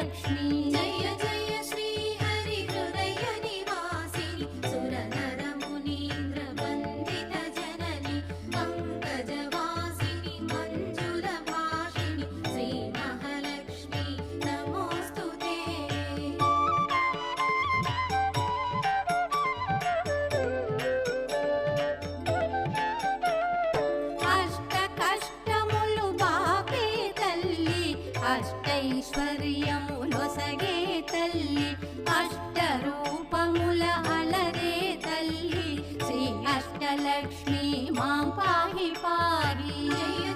लक्ष्मी जय जय श्री हरि हृदय निवासिनि सुरनर मुनीन्द्र वन्दित जननि पंकजवासिनि मंजुल भाषिणि श्री महालक्ष्मी नमोस्तुते अष्ट कष्टमुलु बापे तल्ली अष्टैश्वर्यमुलొసగే तल्ली अष्टरूपमुल अलरे तल्ली श्री अष्टलक्ष्मी मां पाहि पाहि जय